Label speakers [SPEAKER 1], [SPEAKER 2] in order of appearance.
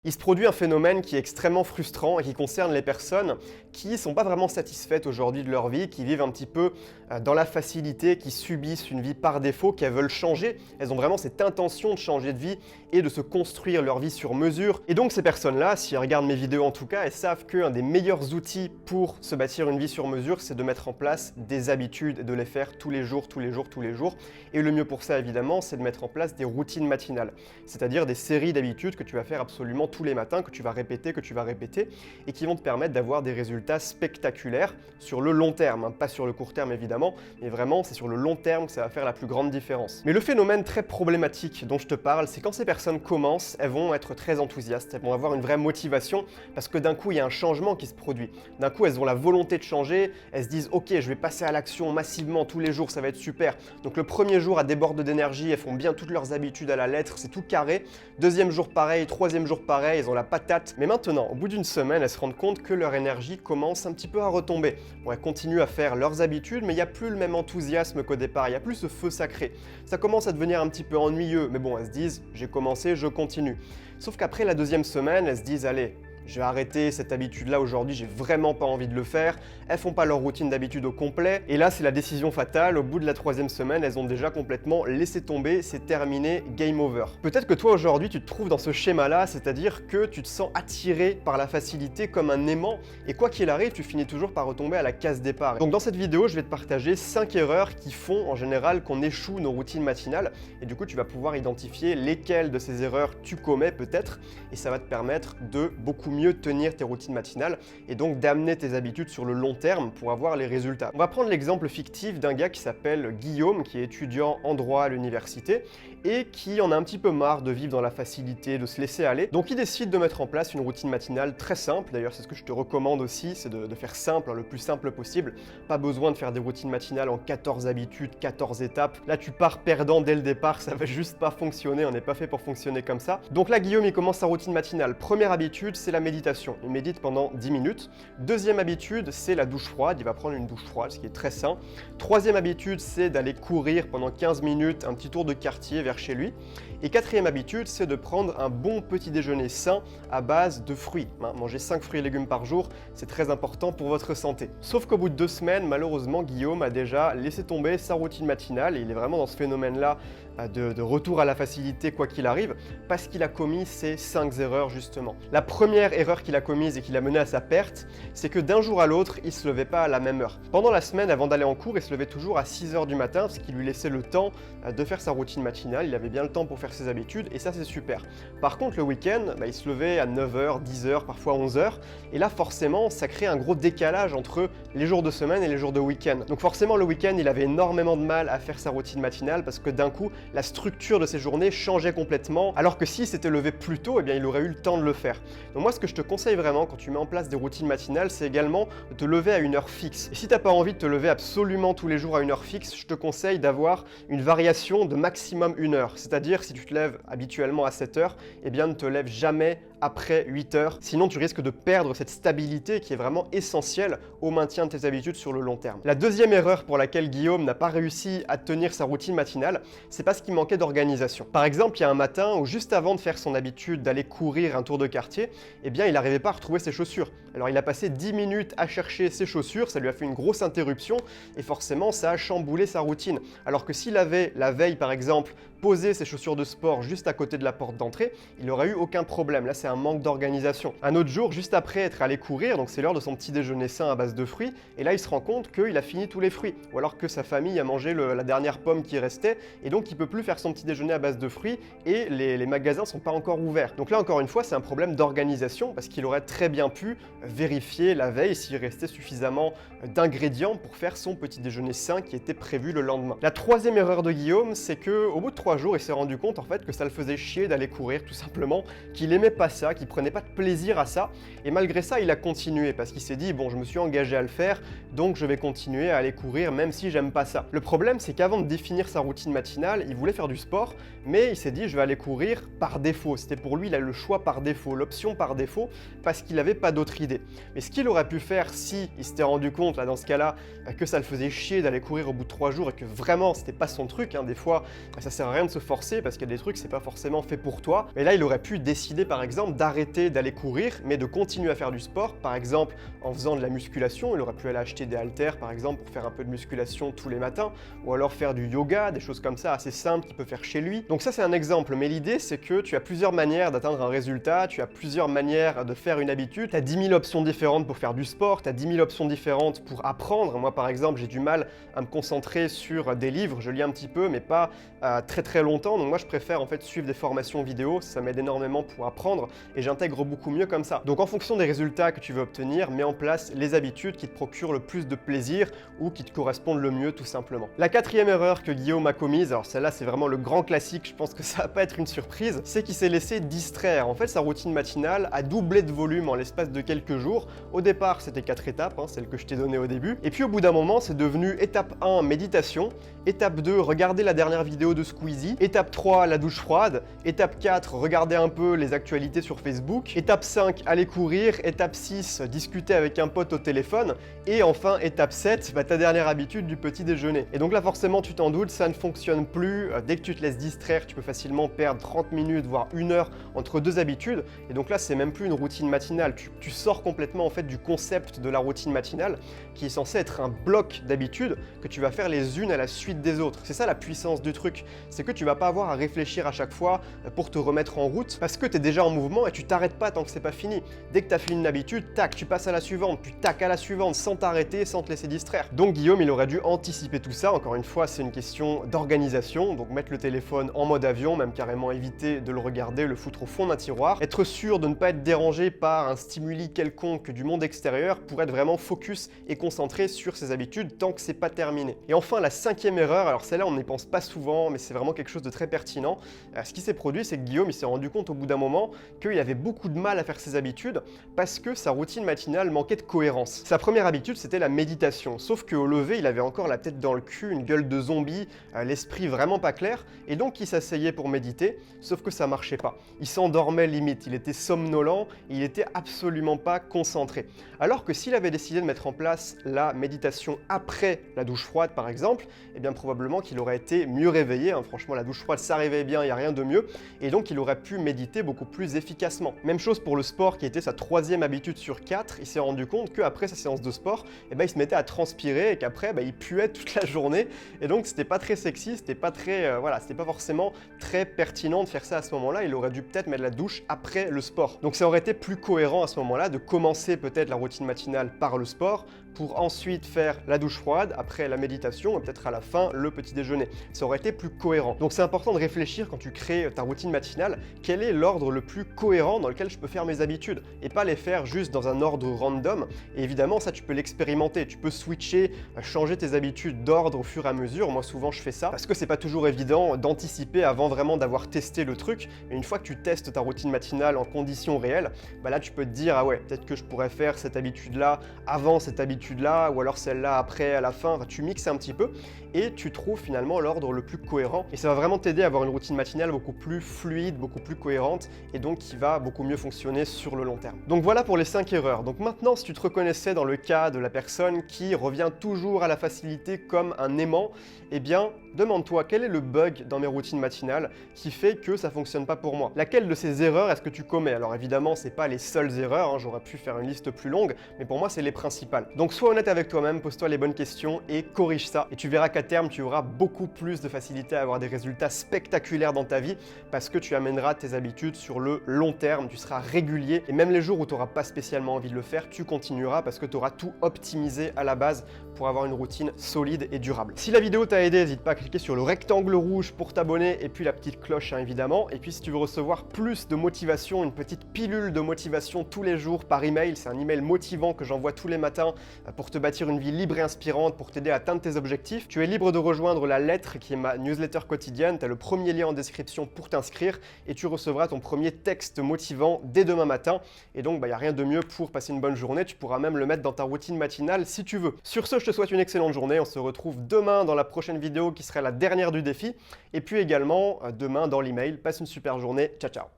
[SPEAKER 1] Il se produit un phénomène qui est extrêmement frustrant et qui concerne les personnes qui ne sont pas vraiment satisfaites aujourd'hui de leur vie, qui vivent un petit peu dans la facilité, qui subissent une vie par défaut, qui veulent changer. Elles ont vraiment cette intention de changer de vie et de se construire leur vie sur mesure. Et donc ces personnes-là, si elles regardent mes vidéos en tout cas, elles savent qu'un des meilleurs outils pour se bâtir une vie sur mesure, c'est de mettre en place des habitudes et de les faire tous les jours, tous les jours, tous les jours. Et le mieux pour ça, évidemment, c'est de mettre en place des routines matinales, c'est-à-dire des séries d'habitudes que tu vas faire absolument tous les matins, que tu vas répéter, et qui vont te permettre d'avoir des résultats spectaculaires sur le long terme, hein. Pas sur le court terme évidemment, mais vraiment c'est sur le long terme que ça va faire la plus grande différence. Mais le phénomène très problématique dont je te parle, c'est quand ces personnes commencent, elles vont être très enthousiastes, elles vont avoir une vraie motivation, parce que d'un coup il y a un changement qui se produit. D'un coup elles ont la volonté de changer, elles se disent ok, je vais passer à l'action massivement tous les jours, ça va être super. Donc le premier jour elles débordent d'énergie, elles font bien toutes leurs habitudes à la lettre, c'est tout carré. Deuxième jour pareil, troisième jour pareil, elles ont la patate. Mais maintenant, au bout d'une semaine, elles se rendent compte que leur énergie commence un petit peu à retomber. Bon, elles continuent à faire leurs habitudes, mais il n'y a plus le même enthousiasme qu'au départ, il n'y a plus ce feu sacré. Ça commence à devenir un petit peu ennuyeux, mais bon, elles se disent, j'ai commencé, je continue. Sauf qu'après la deuxième semaine, elles se disent, allez, je vais arrêter cette habitude-là aujourd'hui, j'ai vraiment pas envie de le faire. Elles font pas leur routine d'habitude au complet. Et là, c'est la décision fatale. Au bout de la troisième semaine, elles ont déjà complètement laissé tomber, c'est terminé, game over. Peut-être que toi aujourd'hui, tu te trouves dans ce schéma-là, c'est-à-dire que tu te sens attiré par la facilité comme un aimant. Et quoi qu'il arrive, tu finis toujours par retomber à la case départ. Donc dans cette vidéo, je vais te partager 5 erreurs qui font en général qu'on échoue nos routines matinales. Et du coup, tu vas pouvoir identifier lesquelles de ces erreurs tu commets peut-être. Et ça va te permettre de beaucoup mieux tenir tes routines matinales et donc d'amener tes habitudes sur le long terme pour avoir les résultats. On va prendre l'exemple fictif d'un gars qui s'appelle Guillaume, qui est étudiant en droit à l'université et qui en a un petit peu marre de vivre dans la facilité, de se laisser aller. Donc il décide de mettre en place une routine matinale très simple. D'ailleurs, c'est ce que je te recommande aussi, c'est de faire simple, hein, le plus simple possible. Pas besoin de faire des routines matinales en 14 habitudes, 14 étapes. Là, tu pars perdant dès le départ, ça va juste pas fonctionner, on n'est pas fait pour fonctionner comme ça. Donc là, Guillaume, il commence sa routine matinale. Première habitude, c'est la méditation. Il médite pendant 10 minutes. Deuxième habitude, c'est la douche froide. Il va prendre une douche froide, ce qui est très sain. Troisième habitude, c'est d'aller courir pendant 15 minutes, un petit tour de quartier vers chez lui. Et quatrième habitude, c'est de prendre un bon petit déjeuner sain à base de fruits. Manger 5 fruits et légumes par jour, c'est très important pour votre santé. Sauf qu'au bout de 2 semaines, malheureusement, Guillaume a déjà laissé tomber sa routine matinale et il est vraiment dans ce phénomène-là de retour à la facilité quoi qu'il arrive, parce qu'il a commis ces 5 erreurs justement. La première erreur qu'il a commise et qui l'a mené à sa perte, c'est que d'un jour à l'autre, il se levait pas à la même heure. Pendant la semaine, avant d'aller en cours, il se levait toujours à 6 h du matin, ce qui lui laissait le temps de faire sa routine matinale. Il avait bien le temps pour faire ses habitudes et ça c'est super. Par contre, le week-end, il se levait à 9 h, 10 h, parfois 11 h. Et là, forcément, ça crée un gros décalage entre les jours de semaine et les jours de week-end. Donc forcément, le week-end, il avait énormément de mal à faire sa routine matinale parce que d'un coup, la structure de ses journées changeait complètement, alors que s'il s'était levé plus tôt, eh bien, il aurait eu le temps de le faire. Donc moi, ce que je te conseille vraiment quand tu mets en place des routines matinales, c'est également de te lever à une heure fixe. Et si tu n'as pas envie de te lever absolument tous les jours à une heure fixe, je te conseille d'avoir une variation de maximum 1 heure. C'est-à-dire, si tu te lèves habituellement à 7 h, eh bien, ne te lève jamais après 8 h. Sinon, tu risques de perdre cette stabilité qui est vraiment essentielle au maintien de tes habitudes sur le long terme. La deuxième erreur pour laquelle Guillaume n'a pas réussi à tenir sa routine matinale, c'est parce qu'il manquait d'organisation. Par exemple, il y a un matin où juste avant de faire son habitude d'aller courir un tour de quartier, eh bien, il n'arrivait pas à retrouver ses chaussures. Alors, il a passé 10 minutes à chercher ses chaussures, ça lui a fait une grosse interruption et forcément, ça a chamboulé sa routine. Alors que s'il avait, la veille par exemple, posé ses chaussures de sport juste à côté de la porte d'entrée, il n'aurait eu aucun problème. Là, c'est un manque d'organisation. Un autre jour, juste après être allé courir, donc c'est l'heure de son petit déjeuner sain à base de fruits, et là, il se rend compte qu'il a fini tous les fruits, ou alors que sa famille a mangé la dernière pomme qui restait, et donc il peut plus faire son petit déjeuner à base de fruits, et les magasins sont pas encore ouverts. Donc là, encore une fois, c'est un problème d'organisation, parce qu'il aurait très bien pu vérifier la veille s'il restait suffisamment d'ingrédients pour faire son petit déjeuner sain qui était prévu le lendemain. La troisième erreur de Guillaume, c'est que au bout de 3 jours, il s'est rendu compte en fait que ça le faisait chier d'aller courir tout simplement, qu'il aimait pas ça, qu'il prenait pas de plaisir à ça, et malgré ça, il a continué parce qu'il s'est dit bon, je me suis engagé à le faire, donc je vais continuer à aller courir même si j'aime pas ça. Le problème, c'est qu'avant de définir sa routine matinale, il voulait faire du sport, mais il s'est dit je vais aller courir par défaut. C'était pour lui le choix par défaut, l'option par défaut, parce qu'il n'avait pas d'autre idée. Mais ce qu'il aurait pu faire si il s'était rendu compte, là, dans ce cas-là, que ça le faisait chier d'aller courir au bout de 3 jours et que vraiment c'était pas son truc, hein, des fois ça sert à rien de se forcer parce qu'il y a des trucs c'est pas forcément fait pour toi. Mais là il aurait pu décider par exemple d'arrêter d'aller courir mais de continuer à faire du sport, par exemple en faisant de la musculation. Il aurait pu aller acheter des haltères par exemple pour faire un peu de musculation tous les matins, ou alors faire du yoga, des choses comme ça assez simples qu'il peut faire chez lui. Donc ça c'est un exemple, mais l'idée c'est que tu as plusieurs manières d'atteindre un résultat, tu as plusieurs manières de faire une habitude, tu as 10 000 options différentes pour faire du sport, tu as 10 000 options différentes pour apprendre. Moi par exemple j'ai du mal à me concentrer sur des livres, je lis un petit peu mais pas très longtemps, donc moi je préfère en fait suivre des formations vidéo, ça m'aide énormément pour apprendre et j'intègre beaucoup mieux comme ça. Donc en fonction des résultats que tu veux obtenir, mets en place les habitudes qui te procurent le plus de plaisir ou qui te correspondent le mieux tout simplement. La quatrième erreur que Guillaume a commise, alors celle-là c'est vraiment le grand classique, je pense que ça va pas être une surprise, c'est qu'il s'est laissé distraire. En fait sa routine matinale a doublé de volume en l'espace de quelques jours. Au départ c'était 4 étapes, hein, celle que je t'ai donnée au début, et puis au bout d'un moment c'est devenu étape 1 méditation, étape 2 regarder la dernière vidéo de Squeezie, étape 3 la douche froide, étape 4 regarder un peu les actualités sur Facebook, étape 5 aller courir, étape 6 discuter avec un pote au téléphone, et enfin étape 7 ta dernière habitude du petit déjeuner. Et donc là forcément tu t'en doutes, ça ne fonctionne plus. Dès que tu te laisses distraire, tu peux facilement perdre 30 minutes voire 1 heure entre deux habitudes, et donc là c'est même plus une routine matinale, tu sors complètement en fait du concept de la routine matinale qui est censé être un bloc d'habitudes que tu vas faire les unes à la suite des autres. C'est ça la puissance du truc, c'est que tu vas pas avoir à réfléchir à chaque fois pour te remettre en route parce que tu es déjà en mouvement et tu t'arrêtes pas tant que c'est pas fini. Dès que tu as fini une habitude, tac, tu passes à la suivante, puis tac à la suivante sans t'arrêter, sans te laisser distraire. Donc Guillaume, il aurait dû anticiper tout ça. Encore une fois, c'est une question d'organisation, donc mettre le téléphone en mode avion, même carrément éviter de le regarder, le foutre au fond d'un tiroir, être sûr de ne pas être dérangé par un stimuli quelconque du monde extérieur pour être vraiment focus et concentré sur ses habitudes tant que c'est pas terminé. Et enfin, la cinquième erreur, alors celle-là on n'y pense pas souvent, mais c'est vraiment quelque chose de très pertinent. Ce qui s'est produit, c'est que Guillaume, il s'est rendu compte au bout d'un moment qu'il avait beaucoup de mal à faire ses habitudes parce que sa routine matinale manquait de cohérence. Sa première habitude, c'était la méditation, sauf qu'au lever, il avait encore la tête dans le cul, une gueule de zombie, l'esprit vraiment pas clair, et donc il s'asseyait pour méditer, sauf que ça marchait pas. Il s'endormait limite, il était somnolent, il était absolument pas concentré. Alors que s'il avait décidé de mettre en place la méditation après la douche froide par exemple, eh bien probablement qu'il aurait été mieux réveillé, hein. Franchement la douche froide ça réveille bien, il n'y a rien de mieux, et donc il aurait pu méditer beaucoup plus efficacement. Même chose pour le sport qui était sa troisième habitude sur 4, il s'est rendu compte qu'après sa séance de sport, eh ben, il se mettait à transpirer et qu'après il puait toute la journée, et donc c'était pas très sexy, c'était pas très, c'était pas forcément très pertinent de faire ça à ce moment-là. Il aurait dû peut-être mettre la douche après le sport. Donc ça aurait été plus cohérent à ce moment-là de commencer peut-être la routine matinale par le sport pour ensuite faire la douche froide, après la méditation et peut-être à la fin le petit déjeuner. Ça aurait été plus cohérent. Donc c'est important de réfléchir quand tu crées ta routine matinale, quel est l'ordre le plus cohérent dans lequel je peux faire mes habitudes et pas les faire juste dans un ordre random. Et évidemment ça tu peux l'expérimenter, tu peux switcher, changer tes habitudes d'ordre au fur et à mesure. Moi souvent je fais ça parce que c'est pas toujours évident d'anticiper avant vraiment d'avoir testé le truc. Mais une fois que tu testes ta routine matinale en conditions réelles, bah là tu peux te dire ah ouais peut-être que je pourrais faire cette habitude là avant cette habitude là ou alors celle-là après à la fin. Enfin, tu mixes un petit peu et tu trouves finalement l'ordre le plus cohérent et ça va vraiment t'aider à avoir une routine matinale beaucoup plus fluide, beaucoup plus cohérente et donc qui va beaucoup mieux fonctionner sur le long terme. Donc voilà pour les 5 erreurs. Donc maintenant si tu te reconnaissais dans le cas de la personne qui revient toujours à la facilité comme un aimant, eh bien demande-toi quel est le bug dans mes routines matinales qui fait que ça fonctionne pas pour moi. Laquelle de ces erreurs est-ce que tu commets? Alors évidemment c'est pas les seules erreurs, hein, j'aurais pu faire une liste plus longue, mais pour moi c'est les principales. Donc sois honnête avec toi-même, pose-toi les bonnes questions et corrige ça et tu verras qu'à terme tu auras beaucoup plus de facilité à avoir des résultats spectaculaires dans ta vie parce que tu amèneras tes habitudes sur le long terme, tu seras régulier et même les jours où tu n'auras pas spécialement envie de le faire, tu continueras parce que tu auras tout optimisé à la base pour avoir une routine solide et durable. Si la vidéo t'a aidé, n'hésite pas à cliquer sur le rectangle rouge pour t'abonner et puis la petite cloche hein, évidemment. Et puis si tu veux recevoir plus de motivation, une petite pilule de motivation tous les jours par email, c'est un email motivant que j'envoie tous les matins pour te bâtir une vie libre et inspirante, pour t'aider à atteindre tes objectifs. Tu es libre de rejoindre la lettre qui est ma newsletter quotidienne, tu as le premier lien en description pour t'inscrire et tu recevras ton premier texte motivant dès demain matin. Et donc il n'y a rien de mieux pour passer une bonne journée, tu pourras même le mettre dans ta routine matinale si tu veux. Sur ce, je te souhaite une excellente journée, on se retrouve demain dans la prochaine vidéo qui sera serait la dernière du défi. Et puis également demain dans l'email. Passe une super journée. Ciao, ciao.